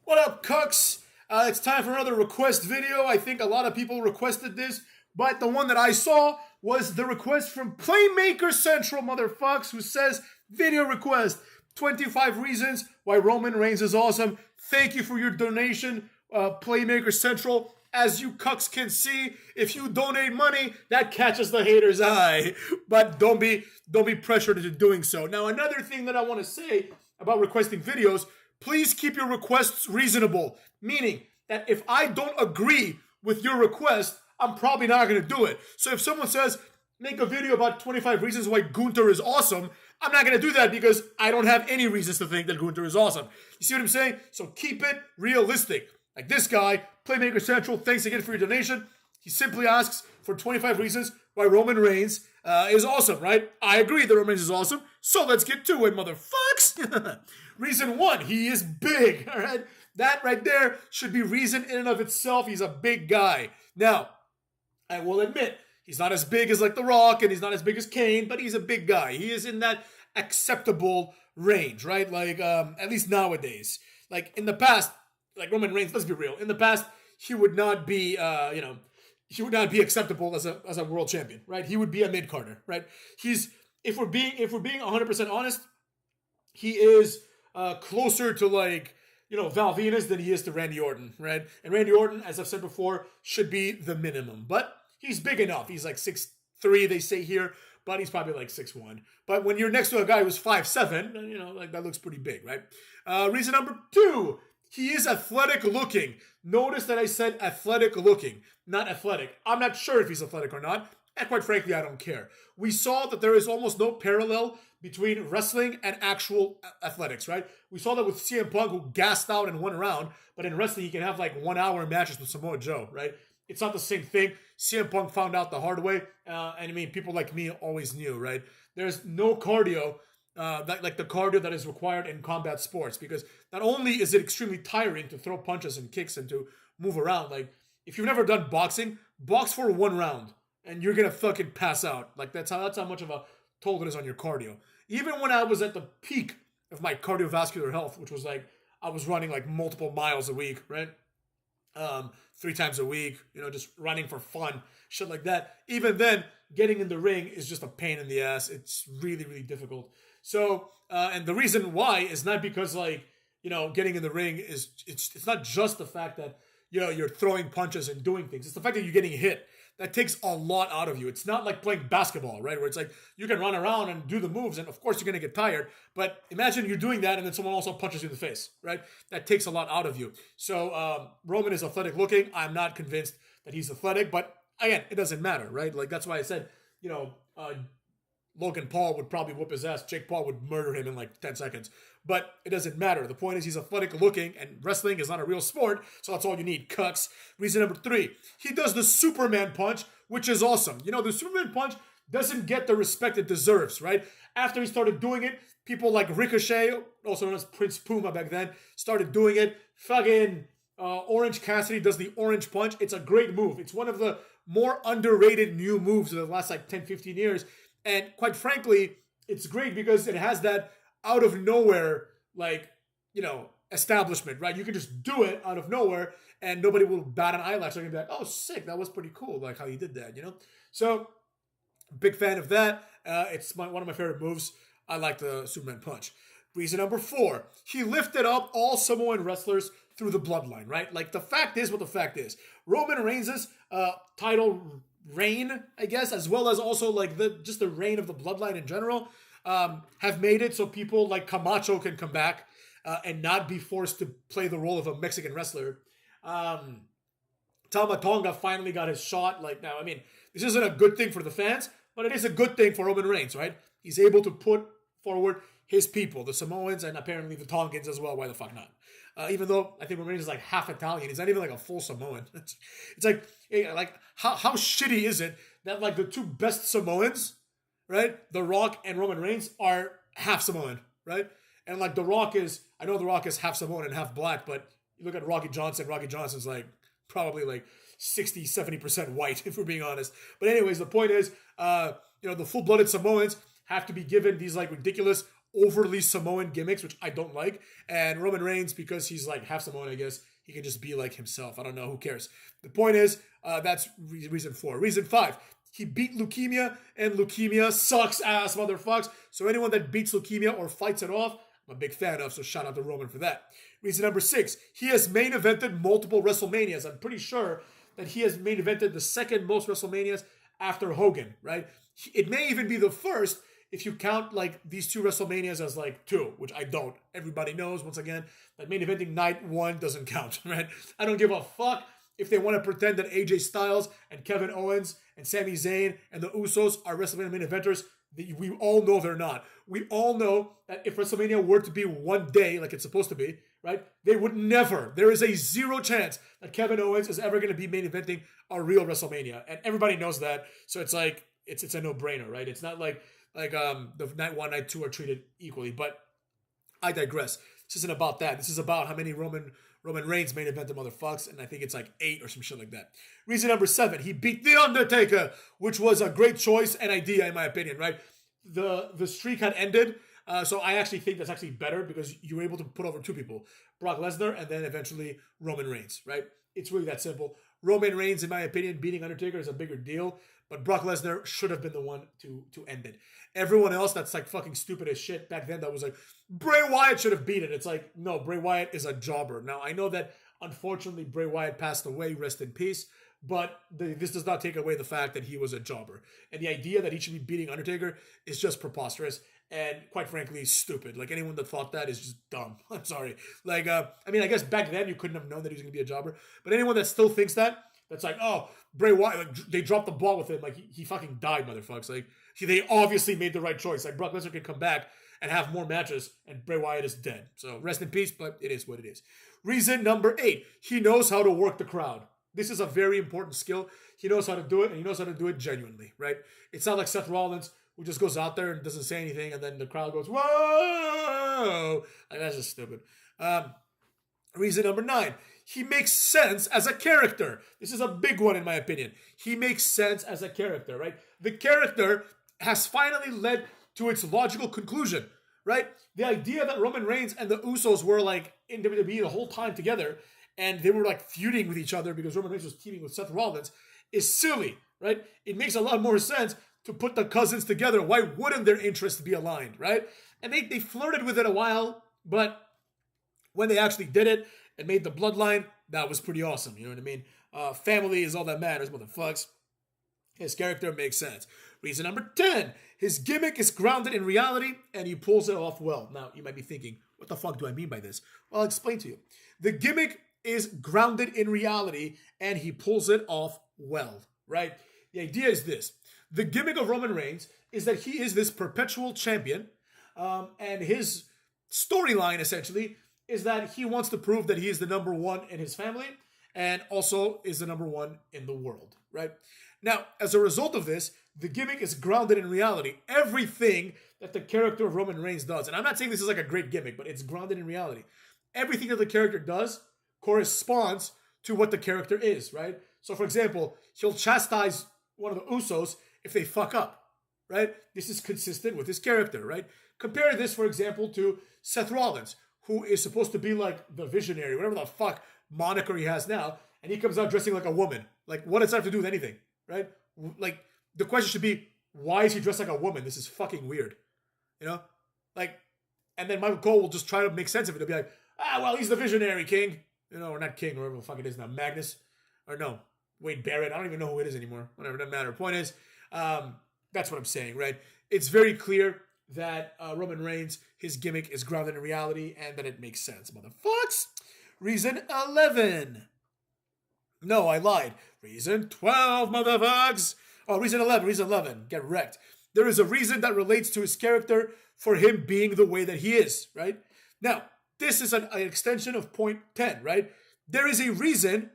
What up, cucks? It's time for another request video. I think a lot of people requested this, but the one that I saw was the request from Playmaker Central, motherfucks, who says, video request, 25 reasons why Roman Reigns is awesome. Thank you for your donation, Playmaker Central. As you cucks can see, if you donate money, that catches the hater's eye. But don't be pressured into doing so. Now, another thing that I want to say about requesting videos, please keep your requests reasonable. Meaning that if I don't agree with your request, I'm probably not going to do it. So if someone says, make a video about 25 reasons why Gunther is awesome, I'm not going to do that because I don't have any reasons to think that Gunther is awesome. You see what I'm saying? So keep it realistic. Like this guy, Playmaker Central, thanks again for your donation. He simply asks for 25 reasons why Roman Reigns is awesome, right? I agree that Roman Reigns is awesome, so let's get to it, motherfucks. Reason one, he is big, all right? That right there should be reason in and of itself. He's a big guy. Now, I will admit, he's not as big as like The Rock, and he's not as big as Kane, but he's a big guy. He is in that acceptable range, right? Like, at least nowadays. Like, in the past, like Roman Reigns, let's be real. In the past, he would not be, he would not be acceptable as a world champion, right? He would be a mid-carder, right? If we're being 100% honest, he is closer to like, Val Venus than he is to Randy Orton, right? And Randy Orton, as I've said before, should be the minimum, but he's big enough. He's like 6'3", they say here, but he's probably like 6'1". But when you're next to a guy who's 5'7", like that looks pretty big, right? Reason number two, he is athletic looking. Notice that I said athletic looking, not athletic. I'm not sure if he's athletic or not, and quite frankly, I don't care. We saw that there is almost no parallel between wrestling and actual athletics, right? We saw that with CM Punk, who gassed out in one round, but in wrestling, he can have like 1 hour matches with Samoa Joe, right? It's not the same thing. CM Punk found out the hard way, and I mean, people like me always knew, right? There's no cardio like the cardio that is required in combat sports, because not only is it extremely tiring to throw punches and kicks and to move around, like if you've never done boxing, box for 1 round and you're gonna fucking pass out. Like that's how much of a toll it is on your cardio. Even when I was at the peak of my cardiovascular health, which was like I was running like multiple miles a week, right? 3 times a week, just running for fun, shit like that. Even then, getting in the ring is just a pain in the ass. It's really, really difficult. So, and the reason why is not because like, getting in the ring is, it's not just the fact that, you're throwing punches and doing things. It's the fact that you're getting hit. That takes a lot out of you. It's not like playing basketball, right? Where it's like, you can run around and do the moves, and of course you're going to get tired. But imagine you're doing that and then someone also punches you in the face, right? That takes a lot out of you. So Roman is athletic looking. I'm not convinced that he's athletic, but again, it doesn't matter, right? Like that's why I said, Logan Paul would probably whoop his ass. Jake Paul would murder him in like 10 seconds. But it doesn't matter. The point is he's athletic looking, and wrestling is not a real sport, so that's all you need, cucks. Reason number 3, he does the Superman punch, which is awesome. The Superman punch doesn't get the respect it deserves, right? After he started doing it, people like Ricochet, also known as Prince Puma back then, started doing it. Fucking Orange Cassidy does the orange punch. It's a great move. It's one of the more underrated new moves of the last like 10, 15 years. And quite frankly, it's great because it has that out of nowhere, like, establishment, right? You can just do it out of nowhere and nobody will bat an eyelash. They're going to be like, oh, sick. That was pretty cool. Like how you did that, So big fan of that. It's one of my favorite moves. I like the Superman punch. Reason number 4, he lifted up all Samoan wrestlers through the bloodline, right? Like the fact is what the fact is. Roman Reigns' title reign, I guess, as well as also like the reign of the bloodline in general, have made it so people like Camacho can come back and not be forced to play the role of a Mexican wrestler. Tama Tonga finally got his shot. Like now, I mean, this isn't a good thing for the fans, but it is a good thing for Roman Reigns, right? He's able to put forward his people, the Samoans, and apparently the Tongans as well. Why the fuck not? Even though I think Roman Reigns is like half Italian, he's not even like a full Samoan. It's like how shitty is it that like the 2 best Samoans, right? The Rock and Roman Reigns are half Samoan, right? And like I know The Rock is half Samoan and half black, but you look at Rocky Johnson's like probably like 60, 70% white, if we're being honest. But anyways, the point is, the full-blooded Samoans have to be given these like ridiculous overly Samoan gimmicks, which I don't like. And Roman Reigns, because he's like half Samoan, I guess, he can just be like himself. I don't know. Who cares? The point is, that's reason 4. Reason 5, he beat leukemia, and leukemia sucks ass, motherfucks. So anyone that beats leukemia or fights it off, I'm a big fan of, so shout out to Roman for that. Reason number 6, he has main evented multiple WrestleManias. I'm pretty sure that he has main evented the second most WrestleManias after Hogan, right? It may even be the first if you count like these 2 WrestleManias as like 2, which I don't. Everybody knows, once again, that main eventing night 1 doesn't count, right? I don't give a fuck if they want to pretend that AJ Styles and Kevin Owens and Sami Zayn and the Usos are WrestleMania main eventers. We all know they're not. We all know that if WrestleMania were to be one day, like it's supposed to be, right, they would never, there is a 0 chance that Kevin Owens is ever going to be main eventing a real WrestleMania. And everybody knows that. So it's like, it's a no-brainer, right? It's not like the night 1, night 2 are treated equally. But I digress. This isn't about that. This is about how many Roman Reigns main event the motherfucks, and I think it's like 8 or some shit like that. Reason number 7, he beat The Undertaker, which was a great choice and idea in my opinion, right? The streak had ended, so I actually think that's actually better because you were able to put over 2 people, Brock Lesnar and then eventually Roman Reigns, right? It's really that simple. Roman Reigns, in my opinion, beating Undertaker is a bigger deal, but Brock Lesnar should have been the one to end it. Everyone else that's like fucking stupid as shit back then that was like, Bray Wyatt should have beat it. It's like, no, Bray Wyatt is a jobber. Now, I know that unfortunately Bray Wyatt passed away, rest in peace, but this does not take away the fact that he was a jobber. And the idea that he should be beating Undertaker is just preposterous and quite frankly stupid. Like anyone that thought that is just dumb. I'm sorry. Like, I mean, I guess back then you couldn't have known that he was going to be a jobber, but anyone that still thinks that, that's like, oh, Bray Wyatt, like, they dropped the ball with him. Like, he fucking died, motherfuckers. Like, they obviously made the right choice. Like, Brock Lesnar could come back and have more matches, and Bray Wyatt is dead. So, rest in peace, but it is what it is. Reason number 8, he knows how to work the crowd. This is a very important skill. He knows how to do it, and he knows how to do it genuinely, right? It's not like Seth Rollins, who just goes out there and doesn't say anything, and then the crowd goes, whoa! Like, that's just stupid. Reason number 9, he makes sense as a character. This is a big one in my opinion. He makes sense as a character, right? The character has finally led to its logical conclusion, right? The idea that Roman Reigns and the Usos were like in WWE the whole time together and they were like feuding with each other because Roman Reigns was teaming with Seth Rollins is silly, right? It makes a lot more sense to put the cousins together. Why wouldn't their interests be aligned, right? And they flirted with it a while, but when they actually did it and made the bloodline, that was pretty awesome. You know what I mean? Family is all that matters, motherfucks. His character makes sense. Reason number 10, his gimmick is grounded in reality and he pulls it off well. Now, you might be thinking, what the fuck do I mean by this? Well, I'll explain to you. The gimmick is grounded in reality and he pulls it off well, right? The idea is this. The gimmick of Roman Reigns is that he is this perpetual champion, and his storyline, essentially, is that he wants to prove that he is the number 1 in his family and also is the number 1 in the world, right? Now, as a result of this, the gimmick is grounded in reality. Everything that the character of Roman Reigns does, and I'm not saying this is like a great gimmick, but it's grounded in reality. Everything that the character does corresponds to what the character is, right? So, for example, he'll chastise one of the Usos if they fuck up, right? This is consistent with his character, right? Compare this, for example, to Seth Rollins, who is supposed to be like the visionary, whatever the fuck moniker he has now, and he comes out dressing like a woman. Like, what does that have to do with anything, right? Like, the question should be, why is he dressed like a woman? This is fucking weird, you know? Like, and then Michael Cole will just try to make sense of it. He'll be like, well, he's the visionary king. You know, or not king, or whatever the fuck it is now. Magnus, or no, Wade Barrett. I don't even know who it is anymore. Whatever, doesn't matter. Point is, that's what I'm saying, right? It's very clear that Roman Reigns, his gimmick is grounded in reality and that it makes sense, motherfucks. Reason 11. No, I lied. Reason 12, motherfucks. Oh, reason 11. Get wrecked. There is a reason that relates to his character for him being the way that he is, right? Now, this is an extension of point 10, right? There is a reason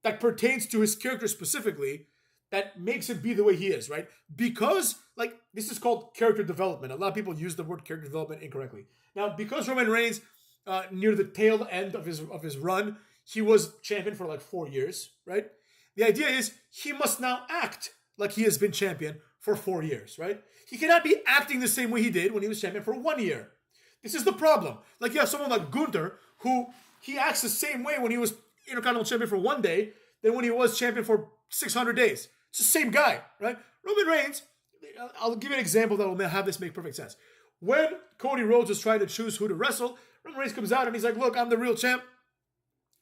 that pertains to his character specifically that makes him be the way he is, right? Because, like, this is called character development. A lot of people use the word character development incorrectly. Now, because Roman Reigns, near the tail end of his run, he was champion for like 4 years, right? The idea is he must now act like he has been champion for 4 years, right? He cannot be acting the same way he did when he was champion for 1 year. This is the problem. Like, you have someone like Gunther, who he acts the same way when he was Intercontinental Champion for 1 day than when he was champion for 600 days. It's the same guy, right? Roman Reigns, I'll give you an example that will have this make perfect sense. When Cody Rhodes was trying to choose who to wrestle, Roman Reigns comes out and he's like, look, I'm the real champ,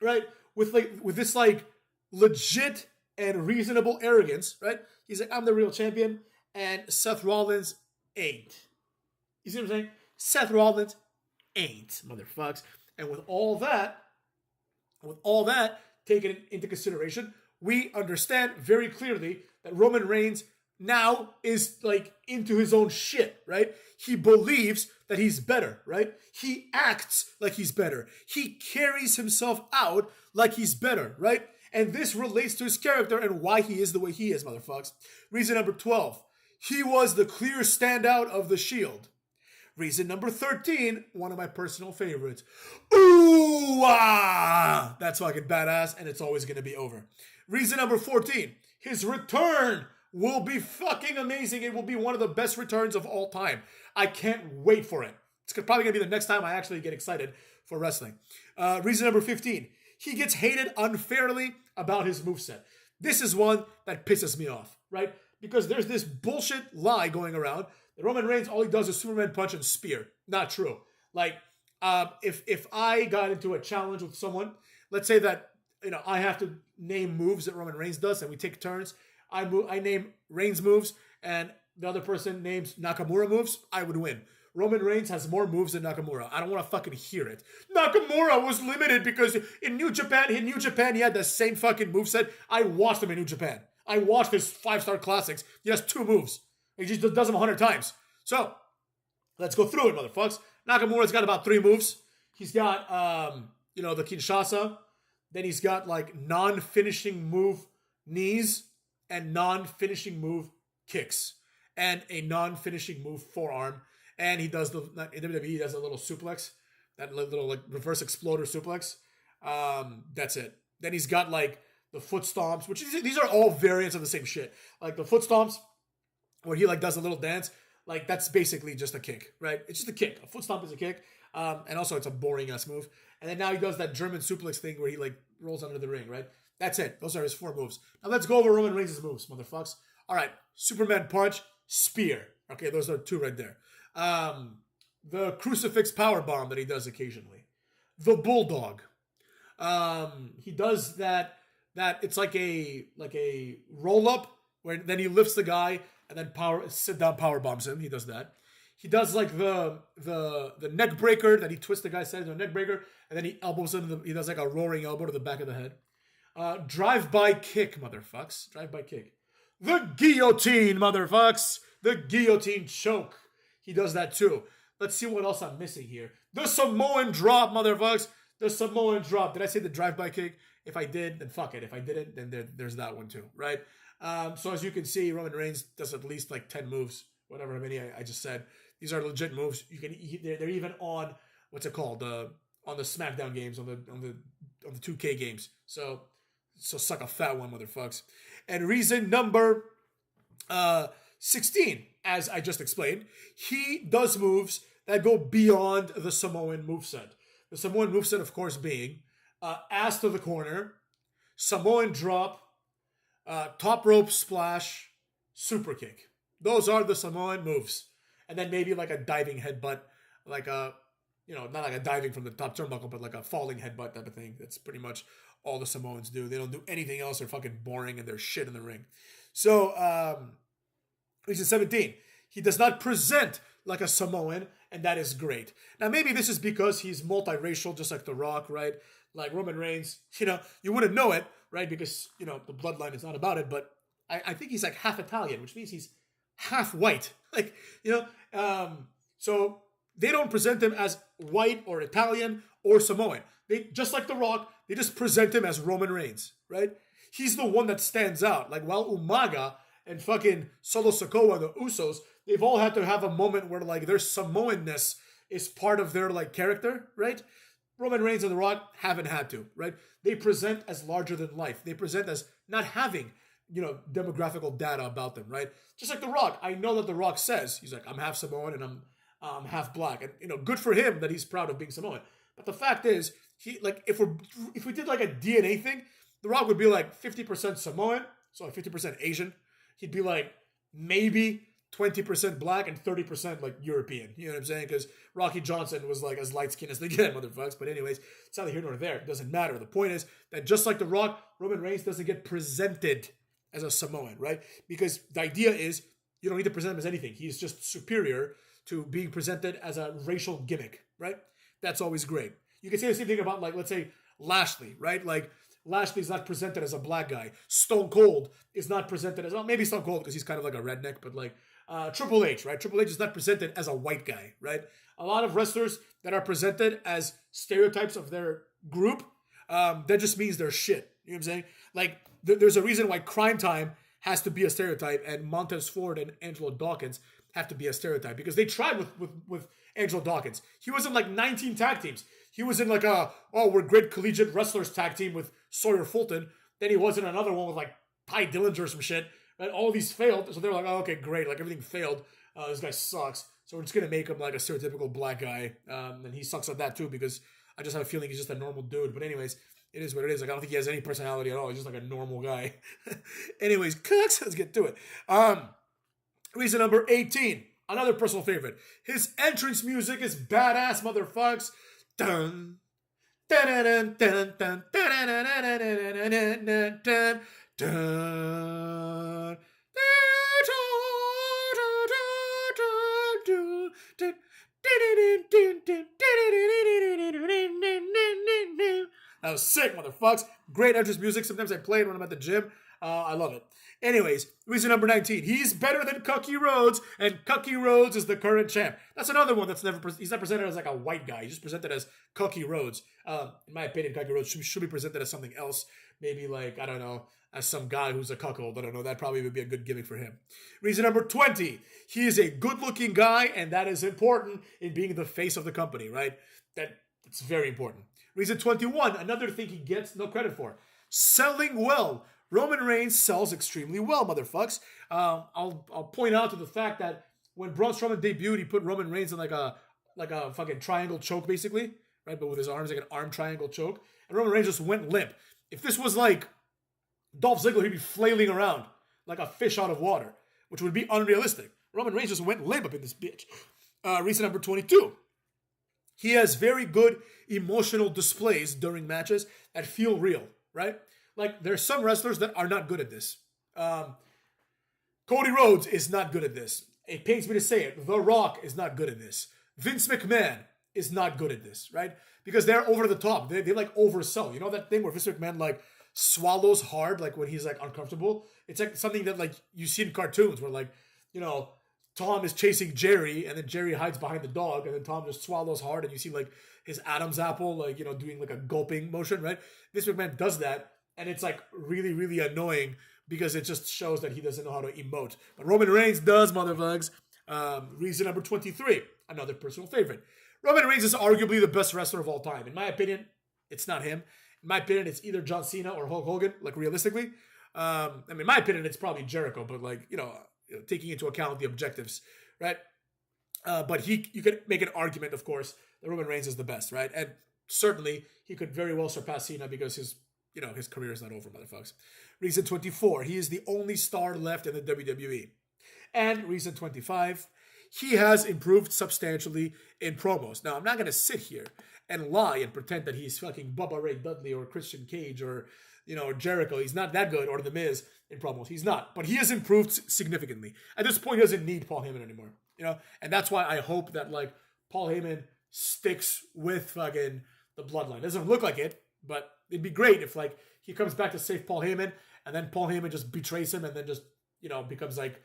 right? With this like legit and reasonable arrogance, right? He's like, I'm the real champion, and Seth Rollins ain't. You see what I'm saying? Seth Rollins ain't, motherfucks. And with all that taken into consideration, we understand very clearly that Roman Reigns now is like into his own shit, right? He believes that he's better, right? He acts like he's better. He carries himself out like he's better, right? And this relates to his character and why he is the way he is, motherfucks. Reason number 12, he was the clear standout of the Shield. Reason number 13, one of my personal favorites. Ooh, ah! That's fucking badass, and it's always going to be over. Reason number 14, his return will be fucking amazing. It will be one of the best returns of all time. I can't wait for it. It's probably going to be the next time I actually get excited for wrestling. Reason number 15, he gets hated unfairly about his moveset. This is one that pisses me off, right? Because there's this bullshit lie going around that Roman Reigns, all he does is Superman punch and spear. Not true. Like, if I got into a challenge with someone, let's say that, I have to name moves that Roman Reigns does, and we take turns. I name Reigns moves, and the other person names Nakamura moves, I would win. Roman Reigns has more moves than Nakamura. I don't want to fucking hear it. Nakamura was limited because in New Japan, he had the same fucking moveset. I watched him in New Japan. I watched his 5-star classics. He has 2 moves. He just does them 100 times. So, let's go through it, motherfuckers. Nakamura's got about 3 moves. He's got, the Kinshasa. Then he's got, like, non-finishing move knees and non-finishing move kicks. And a non-finishing move forearm. And he does in WWE, he does a little suplex. That little, like, reverse exploder suplex. That's it. Then he's got, like, the foot stomps, which these are all variants of the same shit. Like, the foot stomps, where he like does a little dance, like that's basically just a kick, right? It's just a kick. A foot stomp is a kick, and also it's a boring ass move. And then now he does that German suplex thing where he like rolls under the ring, right? That's it. Those are his 4 moves. Now let's go over Roman Reigns' moves, motherfucks. All right, Superman punch, spear. Okay, those are 2 right there. The crucifix power bomb that he does occasionally. The bulldog. He does that it's like a roll up where then he lifts the guy and then sit down power bombs him. He does that. He does like the neck breaker that he twists the guy's head into a neck breaker, and then he elbows him. He does like a roaring elbow to the back of the head. Drive-by kick, motherfucks. Drive-by kick. The guillotine, motherfucks. The guillotine choke. He does that too. Let's see what else I'm missing here. The Samoan drop, motherfucks. The Samoan drop. Did I say the drive-by kick? If I did, then fuck it. If I didn't, then there's that one too, right? So as you can see, Roman Reigns does at least like 10 moves, whatever many I just said. These are legit moves. They're even on what's it called? On the SmackDown games, on the 2K games. So suck a fat one, motherfucks. And reason number 16, as I just explained, he does moves that go beyond the Samoan moveset. The Samoan moveset, of course, being ass to the corner, Samoan drop, top rope splash, super kick. Those are the Samoan moves. And then maybe like a diving headbutt, like a, not like a diving from the top turnbuckle, but like a falling headbutt type of thing. That's pretty much all the Samoans do. They don't do anything else. They're fucking boring and they're shit in the ring. So, reason 17, he does not present like a Samoan, and that is great. Now, maybe this is because he's multiracial, just like The Rock, right? Like Roman Reigns, you wouldn't know it, right? Because, the bloodline is not about it, but I think he's like half Italian, which means he's half white. Like, so they don't present him as white or Italian or Samoan. They, just like The Rock, they just present him as Roman Reigns, right? He's the one that stands out. Like, while Umaga and fucking Solo Sikoa and the Usos, they've all had to have a moment where, like, their Samoanness is part of their, like, character, right? Roman Reigns and The Rock haven't had to, right? They present as larger than life. They present as not having demographical data about them, right? Just like The Rock. I know that The Rock says, he's like, I'm half Samoan and I'm half black. And, good for him that he's proud of being Samoan. But the fact is, if we did like a DNA thing, The Rock would be like 50% Samoan, so like 50% Asian. He'd be like maybe 20% black and 30% like European. You know what I'm saying? Because Rocky Johnson was like as light skinned as they get, motherfuckers. But anyways, it's neither here nor there. It doesn't matter. The point is that just like The Rock, Roman Reigns doesn't get presented as a Samoan, right? Because the idea is you don't need to present him as anything. He's just superior to being presented as a racial gimmick, right? That's always great. You can say the same thing about, like, let's say Lashley, right? Like, Lashley's not presented as a black guy. Stone Cold is not presented as, well, maybe Stone Cold because he's kind of like a redneck, but like Triple H, right? Triple H is not presented as a white guy, right? A lot of wrestlers that are presented as stereotypes of their group, that just means they're shit. You know what I'm saying? Like, there's a reason why Crime Time has to be a stereotype and Montez Ford and Angelo Dawkins have to be a stereotype because they tried with Angelo Dawkins. He was in like 19 tag teams. He was in like we're great collegiate wrestlers tag team with Sawyer Fulton. Then he was in another one with like Ty Dillinger or some shit. And all these failed. So they were like, oh, okay, great. Like everything failed. This guy sucks. So we're just going to make him like a stereotypical black guy. And he sucks at that too because I just have a feeling he's just a normal dude. But anyways, it is what it is. Like I don't think he has any personality at all. He's just like a normal guy. Anyways, cooks, let's get to it. Reason number 18. Another personal favorite. His entrance music is badass, motherfucks. Dun, dun, dun, dun, dun, dun, dun, dun, dun, dun. That was sick, motherfucks. Great entrance music. Sometimes I play it when I'm at the gym. I love it. Anyways, reason number 19. He's better than Cookie Rhodes, and Cookie Rhodes is the current champ. That's another one that's he's not presented as like a white guy. He's just presented as Cookie Rhodes. In my opinion, Cookie Rhodes should be presented as something else. Maybe like, I don't know, as some guy who's a cuckold. I don't know. That probably would be a good gimmick for him. Reason number 20. He is a good-looking guy, and that is important in being the face of the company, right? That's very important. Reason 21. Another thing he gets no credit for. Selling well. Roman Reigns sells extremely well, motherfucks. I'll point out to the fact that when Braun Strowman debuted, he put Roman Reigns in like a fucking triangle choke, basically, right? But with his arms, like an arm triangle choke. And Roman Reigns just went limp. If this was like Dolph Ziggler, he'd be flailing around like a fish out of water, which would be unrealistic. Roman Reigns just went limp up in this bitch. Reason number 22. He has very good emotional displays during matches that feel real, right? Like, there's some wrestlers that are not good at this. Cody Rhodes is not good at this. It pains me to say it. The Rock is not good at this. Vince McMahon is not good at this, right? Because they're over the top. They like oversell. You know that thing where Vince McMahon like swallows hard, like when he's like uncomfortable? It's like something that like you see in cartoons where like, Tom is chasing Jerry and then Jerry hides behind the dog and then Tom just swallows hard and you see like his Adam's apple, like, doing like a gulping motion, right? Vince McMahon does that. And it's like really, really annoying because it just shows that he doesn't know how to emote. But Roman Reigns does, motherfuckers. Reason number 23, another personal favorite. Roman Reigns is arguably the best wrestler of all time. In my opinion, it's not him. In my opinion, it's either John Cena or Hulk Hogan, like realistically. In my opinion, it's probably Jericho, but like, taking into account the objectives, right? But you could make an argument, of course, that Roman Reigns is the best, right? And certainly he could very well surpass Cena because his career is not over, motherfuckers. Reason 24, he is the only star left in the WWE. And reason 25, he has improved substantially in promos. Now, I'm not going to sit here and lie and pretend that he's fucking Bubba Ray Dudley or Christian Cage or, Jericho. He's not that good, or The Miz in promos. He's not. But he has improved significantly. At this point, he doesn't need Paul Heyman anymore. And that's why I hope that, like, Paul Heyman sticks with fucking the bloodline. It doesn't look like it, but it'd be great if, like, he comes back to save Paul Heyman, and then Paul Heyman just betrays him, and then just, becomes, like,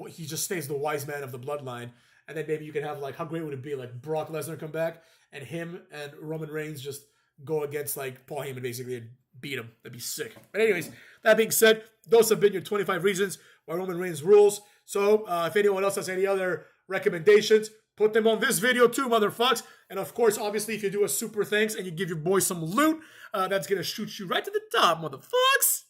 he just stays the wise man of the bloodline. And then maybe you can have, like, how great would it be, like, Brock Lesnar come back, and him and Roman Reigns just go against, like, Paul Heyman, basically, and beat him. That'd be sick. But anyways, that being said, those have been your 25 reasons why Roman Reigns rules. So, if anyone else has any other recommendations, put them on this video too, motherfucks. And of course, obviously, if you do a super thanks and you give your boy some loot, that's going to shoot you right to the top, motherfucks.